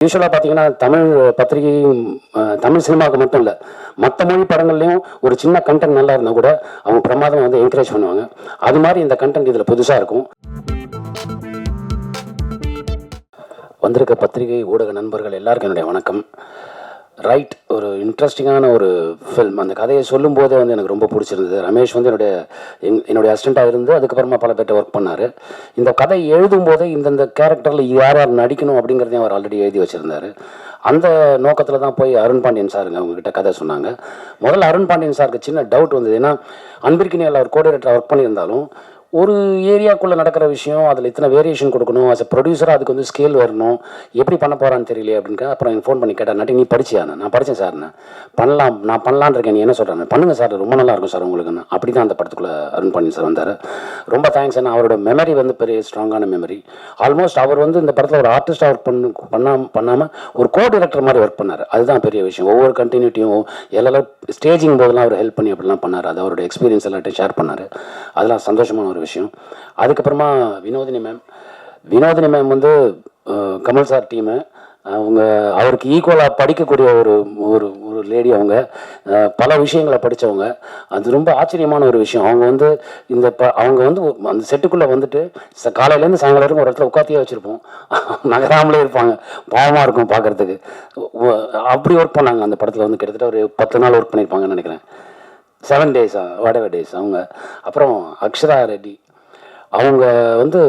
யூஸ்வலாக பார்த்தீங்கன்னா தமிழ் பத்திரிகை தமிழ் சினிமாவுக்கு மட்டும் இல்லை, மற்ற மொழி படங்கள்லையும் ஒரு சின்ன கண்டென்ட் நல்லா இருந்தால் கூட அவங்க பிரமாதம் வந்து என்கரேஜ் பண்ணுவாங்க. அது மாதிரி இந்த கண்டென்ட் இதில் புதுசாக இருக்கும். வந்திருக்க பத்திரிகை ஊடக நண்பர்கள் எல்லாருக்கும் என்னுடைய வணக்கம். ரைட், ஒரு இன்ட்ரெஸ்டிங்கான ஒரு ஃபில்ம். அந்த கதையை சொல்லும்போதே வந்து எனக்கு ரொம்ப பிடிச்சிருந்தது. ரமேஷ் வந்து என்னுடைய அசிஸ்டண்ட்டாக இருந்து அதுக்கப்புறமா பல பேர்ட்ட ஒர்க் பண்ணார். இந்த கதை எழுதும்போதே இந்தந்த கேரக்டரில் யார் யார் நடிக்கணும் அப்படிங்கிறதையும் அவர் ஆல்ரெடி எழுதி வச்சுருந்தார். அந்த நோக்கத்தில் தான் போய் அருண் பாண்டியன் சாருங்க அவங்ககிட்ட கதை சொன்னாங்க. முதல்ல அருண் பாண்டியன் சாருக்கு சின்ன டவுட் வந்தது. ஏன்னா அன்பிற்கினியால் அவர் கோஆர்டினேட்டர் ஒர்க் பண்ணியிருந்தாலும் ஒரு ஏரியாக்குள்ளே நடக்கிற விஷயம், அதில் இத்தனை வேரியேஷன் கொடுக்கணும், அஸ் அ ப்ரொடியூசராக அதுக்கு வந்து ஸ்கேல் வரணும், எப்படி பண்ண போகிறான்னு தெரியலையே அப்படின்னு. அப்புறம் எனக்கு ஃபோன் பண்ணி கேட்டார், நட்டி நீ படிச்சியாண்ணா? நான் படித்தேன் சார்ண்ணா. நான் பண்ணலான் இருக்கேன், நீ என்ன சொல்கிறேன்? பண்ணுங்கள் சார், ரொம்ப நல்லா இருக்கும் சார் உங்களுக்குன்னு. அப்படி தான் அந்த படத்துக்குள்ளே அருண் பாண்டியன் சார் வந்தார். ரொம்ப தேங்க்ஸ். ஏன்னா அவரோட மெமரி வந்து பெரிய ஸ்ட்ராங்கான மெமரி. ஆல்மோஸ்ட் அவர் வந்து இந்த படத்தில் ஒரு ஆர்டிஸ்டாக ஒர்க் பண்ணாமல் ஒரு கோ டைரக்டர் மாதிரி ஒர்க் பண்ணார். அதுதான் பெரிய விஷயம். ஒவ்வொரு கண்டினியூட்டியும் எல்லாம் ஸ்டேஜிங் போதெல்லாம் அவர் ஹெல்ப் பண்ணி அப்படிலாம் பண்ணார். அது அவரோட எக்ஸ்பீரியன்ஸ் எல்லாத்தையும் ஷேர் பண்ணார். அதெல்லாம் சந்தோஷமான ஒரு விஷயம். அதுக்கப்புறமா வினோதினி மேம் வந்து கமல் சார் டீமு. அவருக்கு ஈக்குவலாக படிக்கக்கூடிய ஒரு ஒரு ஒரு லேடி. அவங்க பல விஷயங்களை படித்தவங்க. அது ரொம்ப ஆச்சரியமான ஒரு விஷயம். அவங்க வந்து அந்த செட்டுக்குள்ளே வந்துட்டு காலையிலேருந்து சாயங்காலம் வரைக்கும் ஒரு இடத்துல உட்காத்தியே வச்சுருப்போம். நகராமலே இருப்பாங்க. பாவமாக இருக்கும் பார்க்குறதுக்கு. அப்படி ஒர்க் பண்ணாங்க அந்த படத்தில். வந்து கிட்டத்தட்ட ஒரு 10 நாள் ஒர்க் பண்ணியிருப்பாங்கன்னு நினைக்கிறேன். 7 டேஸா whatever days அவங்க. அப்புறம் அக்ஷரா ரெட்டி, அவங்க வந்து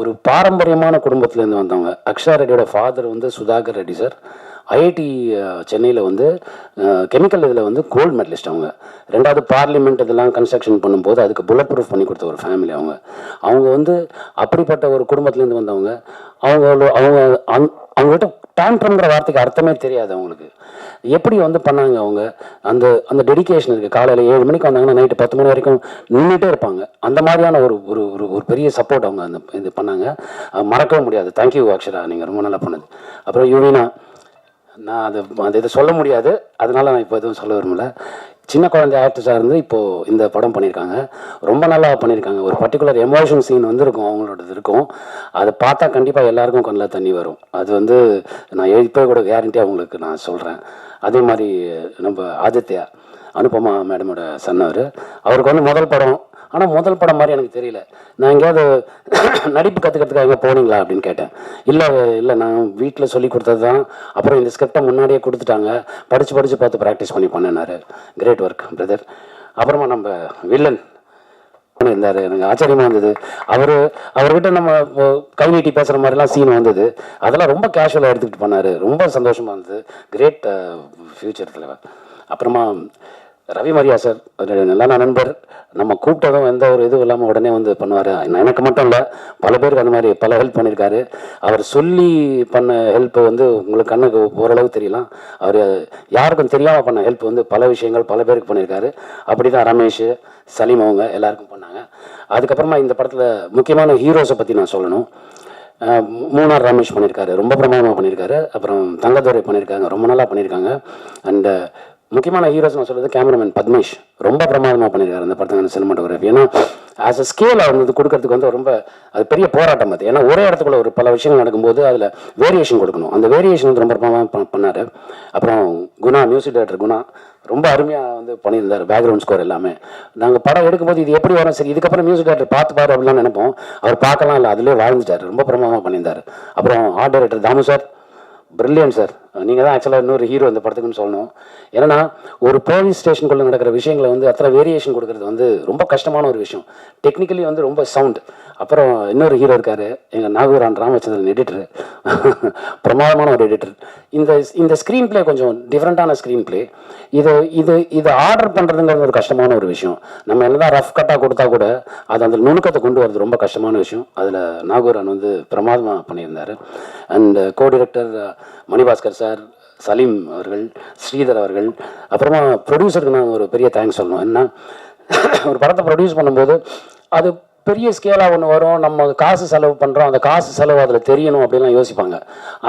ஒரு பாரம்பரியமான குடும்பத்துலேருந்து வந்தவங்க. அக்ஷரா ரெட்டியோட ஃபாதர் வந்து சுதாகர் ரெட்டி சார். ஐஐடி சென்னையில் வந்து கெமிக்கல் இதில் வந்து கோல்டு மெடலிஸ்ட். ரெண்டாவது பார்லிமெண்ட் இதெல்லாம் கன்ஸ்ட்ரக்ஷன் பண்ணும்போது அதுக்கு புல்லட் ப்ரூஃப் பண்ணி கொடுத்த ஒரு ஃபேமிலி. அவங்க வந்து அப்படிப்பட்ட ஒரு குடும்பத்துலேருந்து வந்தவங்க. அவங்ககிட்ட டேண்ட்ரம்ங்கிற வார்த்தைக்கு அர்த்தமே தெரியாது அவங்களுக்கு. எப்படி வந்து பண்ணாங்க அவங்க? அந்த டெடிக்கேஷன் இருக்குது. காலையில் 7 மணிக்கு வந்தாங்கன்னா நைட்டு 10 மணி வரைக்கும் நின்றுட்டே இருப்பாங்க. அந்த மாதிரியான ஒரு பெரிய சப்போர்ட் அவங்க இது பண்ணாங்க. மறக்கவே முடியாது. தேங்க்யூ அக்ஷரா, நீங்கள் ரொம்ப நல்லா பண்ணது. அப்புறம் யுவீனா, நான் இதை சொல்ல முடியாது, அதனால நான் இப்போ எதுவும் சொல்ல விரும்பல. சின்ன குழந்தை ஆக்டர்ஸாக இருந்து இப்போது இந்த படம் பண்ணியிருக்காங்க. ரொம்ப நல்லா பண்ணியிருக்காங்க. ஒரு பர்டிகுலர் எமோஷன் சீன் வந்து இருக்கும், அவங்களோடது இருக்கும். அதை பார்த்தா கண்டிப்பாக எல்லாருக்கும் கண்ணில் தண்ணி வரும். அது வந்து நான் இப்போ கூட கேரண்டியாக அவங்களுக்கு நான் சொல்கிறேன். அதே மாதிரி நம்ம ஆதித்யா, அனுபமா மேடமோட சன்னவர். அவருக்கு வந்து முதல் படம். ஆனால் முதல் படம் மாதிரி எனக்கு தெரியல. நான் எங்கேயாவது நடிப்பு கற்றுக்கிறதுக்காக எங்கே போனீங்களா அப்படின்னு கேட்டேன். இல்லை நான் வீட்டில் சொல்லி கொடுத்தது தான். அப்புறம் இந்த ஸ்கிரிப்டை முன்னாடியே கொடுத்துட்டாங்க, படித்து பார்த்து ப்ராக்டிஸ் பண்ணி பண்ணேன்னாரு. Great work brother. அப்புறமா நம்ம வில்லன் இருந்தார். எனக்கு ஆச்சரியமாக இருந்தது. அவர்கிட்ட நம்ம கை நீட்டி பேசுகிற மாதிரிலாம் சீன் வந்தது. அதெல்லாம் ரொம்ப கேஷுவலாக எடுத்துக்கிட்டு பண்ணார். ரொம்ப சந்தோஷமாக இருந்தது. கிரேட் ஃப்யூச்சர் தலைவர். அப்புறமா ரவி மரியா சார், நல்ல நண்பர். நம்ம கூப்பிட்டதும் எந்த ஒரு இதுவும் இல்லாமல் உடனே வந்து பண்ணுவார். எனக்கு மட்டும் இல்லை, பல பேருக்கு அந்த மாதிரி பல ஹெல்ப் பண்ணியிருக்காரு. அவர் சொல்லி பண்ண ஹெல்ப் வந்து உங்களுக்கு கண்ணுக்கு ஓரளவு தெரியலாம். அவர் யாருக்கும் தெரியாமல் பண்ண ஹெல்ப் வந்து பல விஷயங்கள் பல பேருக்கு பண்ணியிருக்காரு. அப்படி தான் ரமேஷ், சலீம் அவங்க எல்லாருக்கும் பண்ணாங்க. அதுக்கப்புறமா இந்த படத்தில் முக்கியமான ஹீரோஸை பற்றி நான் சொல்லணும். மூணார் ரமேஷ் பண்ணியிருக்காரு, ரொம்ப பிரமாதமாக பண்ணியிருக்காரு. அப்புறம் தங்கதுரை பண்ணியிருக்காங்க, ரொம்ப நல்லா பண்ணியிருக்காங்க. அண்டு முக்கியமான ஹீரோஸ் நான் சொல்கிறது கேமராமேன் பத்மேஷ், ரொம்ப பிரமாதமாக பண்ணியிருக்காரு அந்த படத்துக்கான சினிமாட்டோகிராஃபி. ஏன்னா ஆஸ் அ ஸ்கேல் அவர் வந்து கொடுக்கறதுக்கு வந்து ரொம்ப அது பெரிய போராட்டம் அது. ஏன்னா ஒரே இடத்துக்குள்ள ஒரு பல விஷயங்கள் நடக்கும்போது அதில் வேரியேஷன் கொடுக்கணும். அந்த வேரியேஷன் வந்து ரொம்ப பிரமாதமாக பண்ணார். அப்புறம் குணா, மியூசிக் டைரக்டர் குணா, ரொம்ப அருமையாக வந்து பண்ணியிருந்தார். பேக்ரவுண்ட் ஸ்கோர் எல்லாமே. நாங்கள் படம் எடுக்கும்போது இது எப்படி வரும், சரி இதுக்கப்புறம் மியூசிக் டைரக்டர் பார்த்துப்பாரு அப்படிலாம் நினைப்போம். அவர் பார்க்கலாம் இல்லை, அதிலே வாழ்ந்துட்டார். ரொம்ப பிரமாதமாக பண்ணியிருந்தார். அப்புறம் art director Thamu sir, brilliant sir. நீங்கள் தான் ஆக்சுவலாக இன்னொரு ஹீரோ இந்த படத்துக்குன்னு சொல்லணும். ஏன்னா ஒரு போலீஸ் ஸ்டேஷனுக்குள்ளே நடக்கிற விஷயங்களை வந்து அத்தனை வேரியேஷன் கொடுக்குறது வந்து ரொம்ப கஷ்டமான ஒரு விஷயம். டெக்னிக்கலி வந்து ரொம்ப சவுண்ட். அப்புறம் இன்னொரு ஹீரோ இருக்கார், எங்கள் நாகூரான் ராமச்சந்திரன், எடிட்டர். பிரமாதமான ஒரு எடிட்டர். இந்த ஸ்க்ரீன் பிளே கொஞ்சம் டிஃப்ரெண்ட்டான ஸ்க்ரீன் பிளே. இதை ஆர்டர் பண்ணுறதுங்கிறது ஒரு கஷ்டமான ஒரு விஷயம். நம்ம என்னதான் ரஃப் கட்டாக கொடுத்தா கூட அது அந்த நுணுக்கத்தை கொண்டு வரது ரொம்ப கஷ்டமான விஷயம். அதில் நாகூரான் வந்து பிரமாதமாக பண்ணியிருந்தார். And co director Manibhaskar sir, Saleem அவர்கள், ஸ்ரீதர் அவர்கள். அப்புறமா ப்ரொடியூசருக்கு நான் ஒரு பெரிய தேங்க்ஸ் சொல்லணும். என்ன, ஒரு படத்தை ப்ரொடியூஸ் பண்ணும்போது அது பெரிய ஸ்கேலாக ஒன்று வரும், நம்ம காசு செலவு பண்ணுறோம், அந்த காசு செலவு அதில் தெரியணும் அப்படிலாம் யோசிப்பாங்க.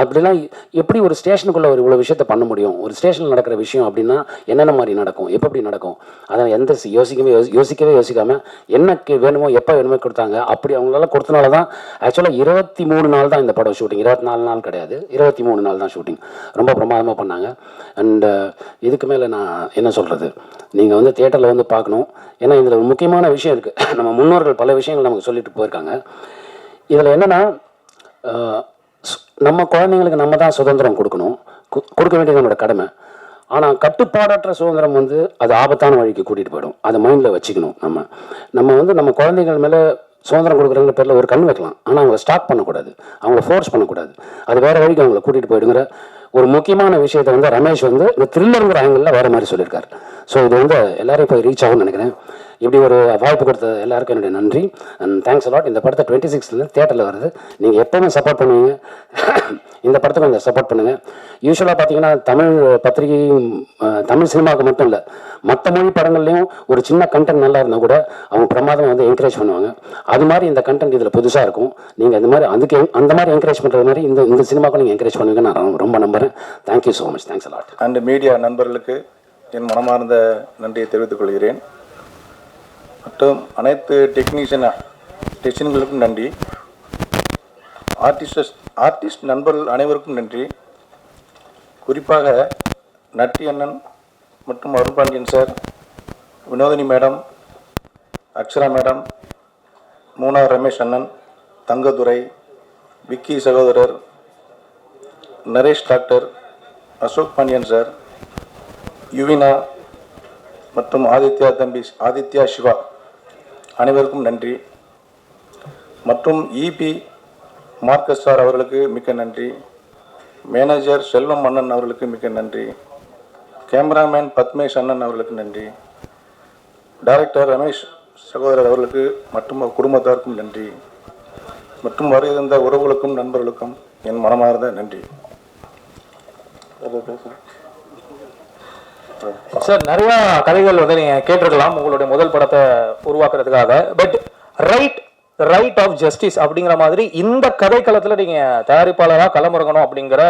அப்படிலாம் எப்படி ஒரு ஸ்டேஷனுக்குள்ளே ஒரு இவ்வளோ விஷயத்தை பண்ண முடியும்? ஒரு ஸ்டேஷனில் நடக்கிற விஷயம் அப்படின்னா என்னென்ன மாதிரி நடக்கும், எப்படி நடக்கும், அதை எந்த யோசிக்காமல் என்னக்கு வேணுமோ எப்போ வேணுமோ கொடுத்தாங்க. அப்படி அவங்களால கொடுத்தனால தான் ஆக்சுவலாக 23 நாள் தான் இந்த படம் ஷூட்டிங், 24 நாள் கிடையாது, 23 நாள் தான் ஷூட்டிங். ரொம்ப பிரமாதமாக பண்ணாங்க. அண்டு இதுக்கு மேலே நான் என்ன சொல்கிறது, நீங்கள் வந்து தியேட்டரில் வந்து பார்க்கணும். ஏன்னா இதில் ஒரு முக்கியமான விஷயம் இருக்குது. நம்ம முன்னோர்கள் பல விஷயங்கள் நமக்கு சொல்லிட்டு போயிருக்காங்க. இதில் என்னென்னா, நம்ம குழந்தைங்களுக்கு நம்ம தான் சுதந்திரம் கொடுக்கணும், கொடுக்க வேண்டியது நம்மளோட கடமை. ஆனால் கட்டுப்பாடற்ற சுதந்திரம் வந்து அது ஆபத்தான வழிக்கு கூட்டிகிட்டு போயிடும். அதை மைண்டில் வச்சுக்கணும். நம்ம வந்து நம்ம குழந்தைகள் மேலே சுதந்திரம் கொடுக்குறங்கிற பேரில் ஒரு கண் வைக்கலாம், ஆனால் அவங்கள ஸ்டாப் பண்ணக்கூடாது, அவங்கள ஃபோர்ஸ் பண்ணக்கூடாது, அது வேறு வழிக்கு அவங்கள கூட்டிகிட்டு போயிடுங்கிற ஒரு முக்கியமான விஷயத்தை வந்து ரமேஷ் வந்து இந்த த்ரில்லருங்கிற ஆங்கிளில் வேறு மாதிரி சொல்லியிருக்காரு. ஸோ இது வந்து எல்லாரையும் போய் ரீச் ஆகும்னு நினைக்கிறேன். இப்படி ஒரு வாய்ப்பு கொடுத்த எல்லாருக்கும் என்னுடைய நன்றி அண்ட் தேங்க்ஸ் அலாட். இந்த படத்தை 26 தியேட்டரில் வருது. நீங்கள் எப்போவுமே சப்போர்ட் பண்ணுவீங்க, இந்த படத்துக்கு கொஞ்சம் சப்போர்ட் பண்ணுங்கள். யூஸ்வலாக பார்த்தீங்கன்னா தமிழ் பத்திரிகையும் தமிழ் சினிமாவுக்கு மட்டும் இல்லை, மற்ற மொழி படங்கள்லையும் ஒரு சின்ன கண்டென்ட் நல்லா இருந்தால் கூட அவங்க பிரமாதம் வந்து என்கரேஜ் பண்ணுவாங்க. அது மாதிரி இந்த கண்டென்ட் இதில் புதுசாக இருக்கும். நீங்கள் இந்த மாதிரி அந்த மாதிரி என்கரேஜ் பண்ணுறது மாதிரி இந்த சினிமாவுக்கு நீங்கள் என்கரேஜ் பண்ணுவீங்க நான் ரொம்ப நம்புகிறேன். Thank you so much. Thanks a lot. And media நண்பர்களுக்கு என் மனமார்ந்த நன்றியை தெரிவித்துக் கொள்கிறேன். மற்றும் அனைத்து டெக்னீஷியன்களுக்கும் நன்றி. ஆர்டிஸ்ட் நண்பர்கள் அனைவருக்கும் நன்றி. குறிப்பாக நட்டி அண்ணன் மற்றும் Arulpandian sir, Vinodhini madam, Akshara madam, Munnar Ramesh அண்ணன், தங்கதுரை, விக்கி சகோதரர், நரேஷ் டாக்டர், அசோக் பாண்டியன் சார், யுவினா மற்றும் ஆதித்யா சிவா அனைவருக்கும் நன்றி. மற்றும் இபி மார்க்கஸ் சார் அவர்களுக்கு மிக்க நன்றி. மேனேஜர் செல்வம் அண்ணன் அவர்களுக்கு மிக்க நன்றி. கேமராமேன் பத்மேஷ் அண்ணன் அவர்களுக்கு நன்றி. டைரக்டர் ரமேஷ் சகோதரர் அவர்களுக்கு மற்றும் குடும்பத்தாருக்கும் நன்றி. மற்றும் வருகின்ற உறவுகளுக்கும் நண்பர்களுக்கும் என் மனமார்ந்த நன்றி. சார், நிறைய கதைகள் வந்து நீங்க கேட்டிருக்கலாம் உங்களுடைய முதல் படத்தை உருவாக்குறதுக்காக. பட் ரைட் ஆஃப் ஜஸ்டிஸ் அப்படிங்கிற மாதிரி இந்த கதைக்களத்துல நீங்க தயாரிப்பாளராக களமிறங்கணும் அப்படிங்கிற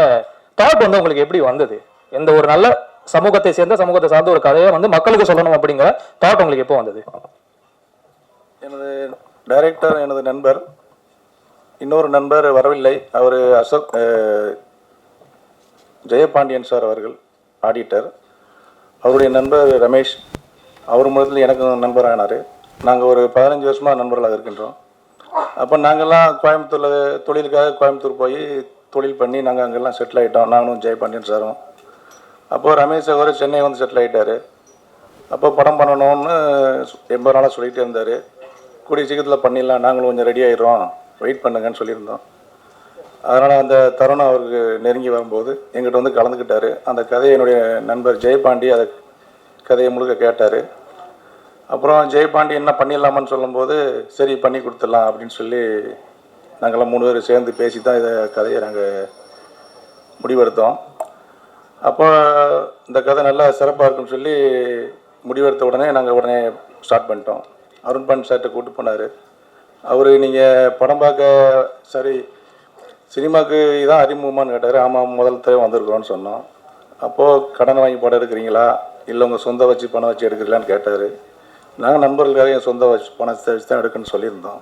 தாட் வந்து உங்களுக்கு எப்படி வந்தது? எந்த ஒரு நல்ல சமூகத்தை சார்ந்த ஒரு கதையை வந்து மக்களுக்கு சொல்லணும் அப்படிங்கிற தாட் உங்களுக்கு எப்போ வந்தது? எனது டைரக்டர் எனது நண்பர், இன்னொரு நண்பர் வரவில்லை, அவர் அசோக் ஜெயபாண்டியன் சார் அவர்கள் ஆடிட்டர். அவருடைய நண்பர் ரமேஷ், அவர் மூலத்தில் எனக்கு நண்பர் ஆனார். நாங்கள் ஒரு 15 வருஷமாக நண்பர்களாக இருக்கின்றோம். அப்போ நாங்கள்லாம் கோயம்புத்தூரில் தொழிலுக்காக கோயம்புத்தூர் போய் தொழில் பண்ணி நாங்கள் அங்கெல்லாம் செட்டில் ஆகிட்டோம், நானும் ஜெயபாண்டியன் சாரும். அப்போது ரமேஷ் அவர் சென்னை வந்து செட்டில் ஆகிட்டார். அப்போ படம் பண்ணணும்னு 80 நாளாக சொல்லிகிட்டே இருந்தார். கூடிய சீக்கிரத்தில் பண்ணிடலாம், நாங்களும் கொஞ்சம் ரெடி ஆகிடுறோம், வெயிட் பண்ணுங்கன்னு சொல்லியிருந்தோம். அதனால் அந்த தருணம் அவருக்கு நெருங்கி வரும்போது எங்கிட்ட வந்து கலந்துக்கிட்டார். அந்த கதையை என்னுடைய நண்பர் ஜெயபாண்டி அதை கதையை முழுக்க கேட்டார். அப்புறம் ஜெயபாண்டி என்ன பண்ணிடலாமான்னு சொல்லும்போது சரி பண்ணி கொடுத்துடலாம் அப்படின்னு சொல்லி நாங்கள்லாம் 3 பேர் சேர்ந்து பேசி தான் இதை கதையை நாங்கள் முடிவெடுத்தோம். அப்போ இந்த கதை நல்லா சிறப்பாக இருக்குன்னு சொல்லி முடிவெடுத்த உடனே நாங்கள் உடனே ஸ்டார்ட் பண்ணிட்டோம். அருண்பாண்டி சார்கிட்ட கூப்பிட்டு போனார். அவர் நீங்கள் படம் பார்க்க சரி சினிமாவுக்கு இதான் அறிமுகமானு கேட்டார். ஆமாம், முதல் தடவை வந்திருக்கிறோன்னு சொன்னோம். அப்போது கடன் வாங்கி படம் எடுக்கிறீங்களா இல்லை உங்கள் சொந்த வச்சு பணம் வச்சு எடுக்கிறீங்களான்னு கேட்டார். நாங்கள் நண்பர்களுக்காக என் சொந்த பணத்தை வச்சு தான் எடுக்கணும்னு சொல்லியிருந்தோம்.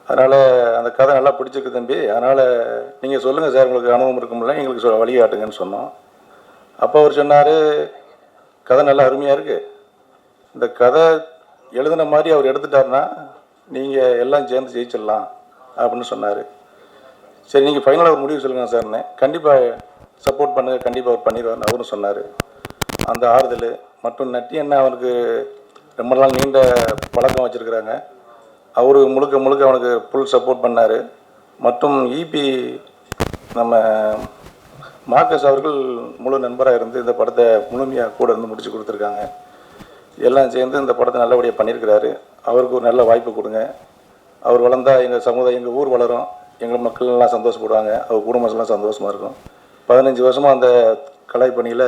அதனால் அந்த கதை நல்லா பிடிச்சிருக்கு தம்பி, அதனால் நீங்கள் சொல்லுங்கள் சார், உங்களுக்கு அனுபவம் இருக்கும்ல, எங்களுக்கு வழிகாட்டுங்கன்னு சொன்னோம். அப்போ அவர் சொன்னார், கதை நல்லா அருமையாக இருக்குது, இந்த கதை எழுதின மாதிரி அவர் எடுத்துட்டாருன்னா நீங்கள் எல்லாம் சேர்ந்து ஜெயிச்சிடலாம் அப்படின்னு சொன்னார். சரி, நீங்கள் ஃபைனலாக ஒரு முடிவு சொல்லுங்கள் சார்னு. கண்டிப்பாக சப்போர்ட் பண்ணுங்கள், கண்டிப்பாக அவர் பண்ணிடுவார்னு அவரும் சொன்னார். அந்த ஆறுதல் மற்றும் நட்டி என்ன அவனுக்கு ரொம்ப நாள் நீண்ட பழக்கம் வச்சுருக்கிறாங்க, அவர் முழுக்க அவனுக்கு ஃபுல் சப்போர்ட் பண்ணார். மற்றும் இபி நம்ம மார்க்கஸ் அவர்கள் முழு நண்பராக இருந்து இந்த படத்தை முழுமையாக கூட இருந்து முடித்து கொடுத்துருக்காங்க. எல்லாம் சேர்ந்து இந்த படத்தை நல்லபடியாக பண்ணியிருக்கிறாரு. அவருக்கு ஒரு நல்ல வாய்ப்பு கொடுங்க. அவர் வளர்ந்தால் எங்கள் சமுதாயம், எங்கள் ஊர் வளரும், எங்கள் மக்கள்லாம் சந்தோஷப்படுவாங்க, அவர் குடும்பம்லாம் சந்தோஷமாக இருக்கும். 15 வருஷமாக அந்த கலை பணியில்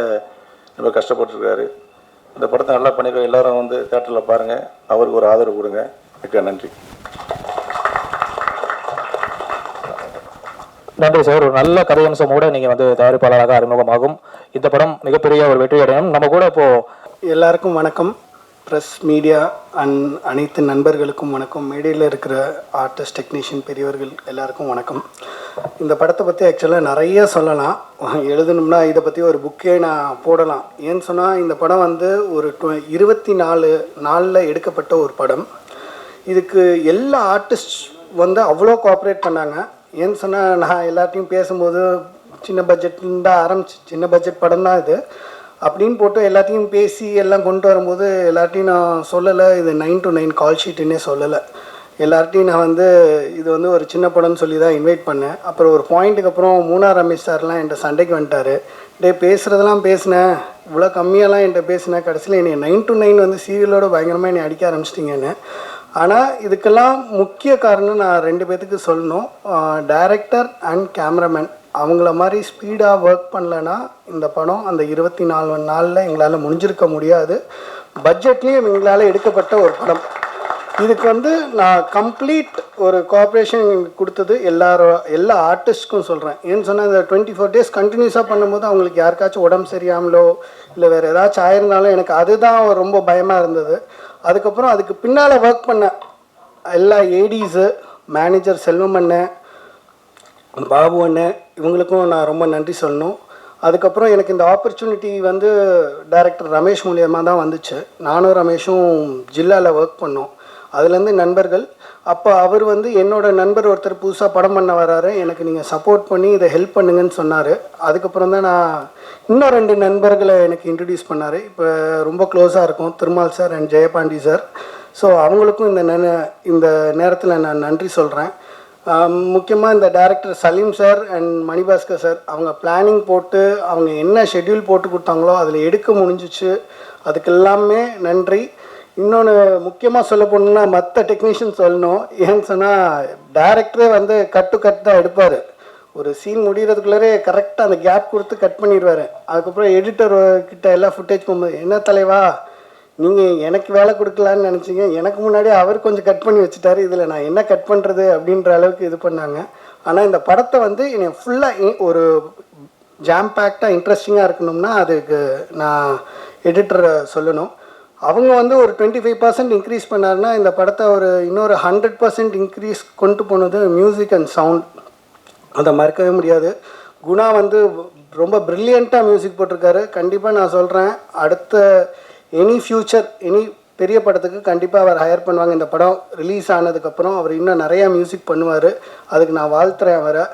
ரொம்ப கஷ்டப்பட்டுருக்காரு. இந்த படத்தை நல்லா பண்ணியிருக்காரு. எல்லோரும் வந்து தேட்டரில் பாருங்கள், அவருக்கு ஒரு ஆதரவு கொடுங்க. மிக்க நன்றி. நன்றி சார். ஒரு நல்ல கதையம்சமோட நீங்க வந்து தயாரிப்பாளராக அறிமுகமாகும் இந்த படம் மிகப்பெரிய ஒரு வெற்றி அடையும். நம்ம கூட இப்போ எல்லாருக்கும் வணக்கம். ப்ரெஸ், மீடியா அண்ட் அனைத்து நண்பர்களுக்கும் வணக்கம். மேடையில் இருக்கிற ஆர்டிஸ்ட், டெக்னீஷியன், பெரியவர்கள் எல்லாருக்கும் வணக்கம். இந்த படத்தை பற்றி ஆக்சுவலாக நிறைய சொல்லலாம். எழுதணும்னா இதை பற்றி ஒரு புக்கே நான் போடலாம். ஏன்னு சொன்னால் இந்த படம் வந்து ஒரு 24 நாளில் எடுக்கப்பட்ட ஒரு படம். இதுக்கு எல்லா ஆர்டிஸ்ட் வந்து அவ்வளோ கோஆப்ரேட் பண்ணாங்க. ஏன்னு சொன்னால் நான் எல்லாத்தையும் பேசும்போது சின்ன பட்ஜெட்லேருந்து தான் ஆரம்பிச்சு, சின்ன பட்ஜெட் படம் தான் இது அப்படின்னு போட்டு எல்லாத்தையும் பேசி எல்லாம் கொண்டு வரும்போது எல்லார்ட்டையும் நான் சொல்லலை, இது 9 to 9 கால் ஷீட்டுன்னே சொல்லலை. எல்லார்ட்டையும் நான் வந்து இது வந்து ஒரு சின்ன படம்னு சொல்லி தான் இன்வைட் பண்ணேன். அப்புறம் ஒரு பாயிண்ட்டுக்கு அப்புறம் மூணார் ரமேஷ் சார்லாம் என்கிட்ட சண்டைக்கு வந்துட்டார். பேசுகிறதெல்லாம் பேசினேன், இவ்வளோ கம்மியாலாம் என்கிட்ட பேசினேன், கடைசியில் என்னை 9 to 9 வந்து சீரியலோட பயங்கரமாக என்னை அடிக்க ஆரம்பிச்சிட்டிங்கன்னு. ஆனால் இதுக்கெல்லாம் முக்கிய காரணம் நான் 2 பேர்த்துக்கு சொல்லணும். டைரக்டர் அண்ட் கேமராமேன் அவங்கள மாதிரி ஸ்பீடாக ஒர்க் பண்ணலன்னா இந்த படம் அந்த 24 நாளில் எங்களால் முடிஞ்சிருக்க முடியாது. பட்ஜெட்லேயும் எங்களால் எடுக்கப்பட்ட ஒரு படம். இதுக்கு வந்து நான் கம்ப்ளீட் ஒரு கோஆப்ரேஷன் கொடுத்தது எல்லா ஆர்டிஸ்ட்க்கும் சொல்கிறேன். ஏன்னு சொன்னால் இந்த 24 days கண்டினியூஸாக பண்ணும்போது அவங்களுக்கு யாருக்காச்சும் உடம்பு சரியாமலோ இல்லை வேறு ஏதாச்சும் ஆயிருந்தாலும் எனக்கு அதுதான் ரொம்ப பயமாக இருந்தது. அதுக்கப்புறம் அதுக்கு பின்னால் ஒர்க் பண்ண எல்லா ஏடிஸு, மேனேஜர் செல்வம் அண்ணன், பாபு அண்ணன், இவங்களுக்கும் நான் ரொம்ப நன்றி சொல்லணும். அதுக்கப்புறம் எனக்கு இந்த ஆப்பர்ச்சுனிட்டி வந்து டைரக்டர் ரமேஷ் மூலியமாக தான் வந்துச்சு. நானும் ரமேஷும் ஜில்லாவில் ஒர்க் பண்ணோம். அதுலேருந்து நண்பர்கள். அப்போ அவர் வந்து என்னோடய நண்பர் ஒருத்தர் புதுசாக படம் பண்ண வராரு, எனக்கு நீங்கள் சப்போர்ட் பண்ணி இதை ஹெல்ப் பண்ணுங்கன்னு சொன்னார். அதுக்கப்புறம் தான் நான் இன்னும் 2 நண்பர்களை எனக்கு இன்ட்ரடியூஸ் பண்ணார். இப்போ ரொம்ப க்ளோஸாக இருக்கும், Thirumal sir and Jeyapandi sir. So அவங்களுக்கும் இந்த நேரத்தில் நான் நன்றி சொல்கிறேன். முக்கியமாக இந்த director Saleem sir and Manibhaskar sir, அவங்க பிளானிங் போட்டு அவங்க என்ன ஷெட்யூல் போட்டு கொடுத்தாங்களோ அதில் எடுக்க முடிஞ்சிச்சு. அதுக்கு எல்லாமே நன்றி. இன்னொன்று முக்கியமாக சொல்ல போனோம்னா மற்ற டெக்னீஷியன் சொல்லணும். ஏன்னு சொன்னால் டைரக்டரே வந்து கட் தான் எடுப்பார். ஒரு சீன் முடிகிறதுக்குள்ளே கரெக்டாக அந்த கேப் கொடுத்து கட் பண்ணிடுவார். அதுக்கப்புறம் எடிட்டர் கிட்ட எல்லா ஃபுட்டேஜ் போகும்போது, என்ன தலைவா நீங்கள் எனக்கு வேலை கொடுக்கலான்னு நினச்சிங்க, எனக்கு முன்னாடி அவர் கொஞ்சம் கட் பண்ணி வச்சுட்டாரு, இதில் நான் என்ன கட் பண்ணுறது அப்படின்ற அளவுக்கு இது பண்ணாங்க. ஆனால் இந்த படத்தை வந்து என்னை ஃபுல்லாக ஒரு ஜாம் பேக்டாக இன்ட்ரெஸ்டிங்காக இருக்கணும்னா அதுக்கு நான் எடிட்டரை சொல்லணும். அவங்க வந்து ஒரு 25% இன்க்ரீஸ் பண்ணாருன்னா இந்த படத்தை ஒரு இன்னொரு 100% இன்க்ரீஸ் கொண்டு போனது மியூசிக் அண்ட் சவுண்ட். அதை மறக்கவே முடியாது. குணா வந்து ரொம்ப ப்ரில்லியண்ட்டாக மியூசிக் போட்டிருக்காரு. கண்டிப்பாக நான் சொல்கிறேன், அடுத்த எனி பெரிய படத்துக்கு கண்டிப்பாக அவர் ஹையர் பண்ணுவாங்க. இந்த படம் ரிலீஸ் ஆனதுக்கப்புறம் அவர் இன்னும் நிறையா மியூசிக் பண்ணுவார். அதுக்கு நான் வாழ்த்துறேன் அவரை.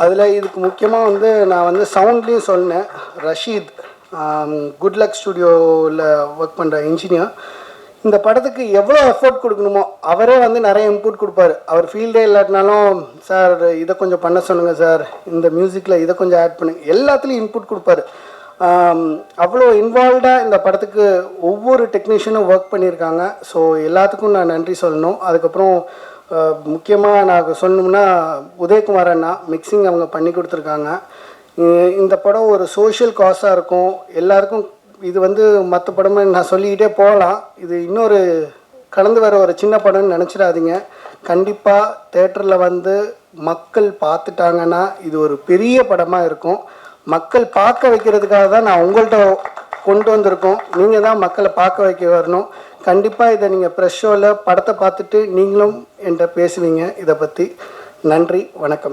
அதில் இதுக்கு முக்கியமாக வந்து நான் வந்து சவுண்ட்லேயும் சொன்னேன். ரஷீத் குட் லக் ஸ்டுடியோவில் ஒர்க் பண்ணுற இன்ஜினியர், இந்த படத்துக்கு எவ்வளோ எஃபோர்ட் கொடுக்கணுமோ அவரே வந்து நிறைய இன்புட் கொடுப்பார். அவர் ஃபீல்டே இல்லாட்டினாலும், சார் இதை கொஞ்சம் பண்ண சொல்லுங்கள் சார், இந்த மியூசிக்கில் இதை கொஞ்சம் ஆட் பண்ணுங்க, எல்லாத்துலேயும் இன்புட் கொடுப்பாரு. அவ்வளோ இன்வால்வ்டாக இந்த படத்துக்கு ஒவ்வொரு டெக்னீஷியனும் ஒர்க் பண்ணியிருக்காங்க. ஸோ எல்லாத்துக்கும் நான் நன்றி சொல்லணும். அதுக்கப்புறம் முக்கியமாக நான் சொல்லணும்னா உதயகுமார் அண்ணா மிக்சிங் அவங்க பண்ணி கொடுத்துருக்காங்க. இந்த படம் ஒரு சோஷியல் காஸாக இருக்கும் எல்லாருக்கும். இது வந்து மற்ற படமாக நான் சொல்லிக்கிட்டே போகலாம். இது இன்னொரு கடந்து வர ஒரு சின்ன படம்னு நினச்சிடாதீங்க. கண்டிப்பாக தேட்டரில் வந்து மக்கள் பார்த்துட்டாங்கன்னா இது ஒரு பெரிய படமாக இருக்கும். மக்கள் பார்க்க வைக்கிறதுக்காக தான் நான் உங்கள்கிட்ட கொண்டு வந்திருக்கோம். நீங்கள் தான் மக்களை பார்க்க வைக்க வரணும். கண்டிப்பாக இதை நீங்கள் ப்ரெஷ் ஷோவில் படத்தை பார்த்துட்டு நீங்களும் என்கிட்ட பேசுவீங்க இதை பற்றி. நன்றி, வணக்கம்.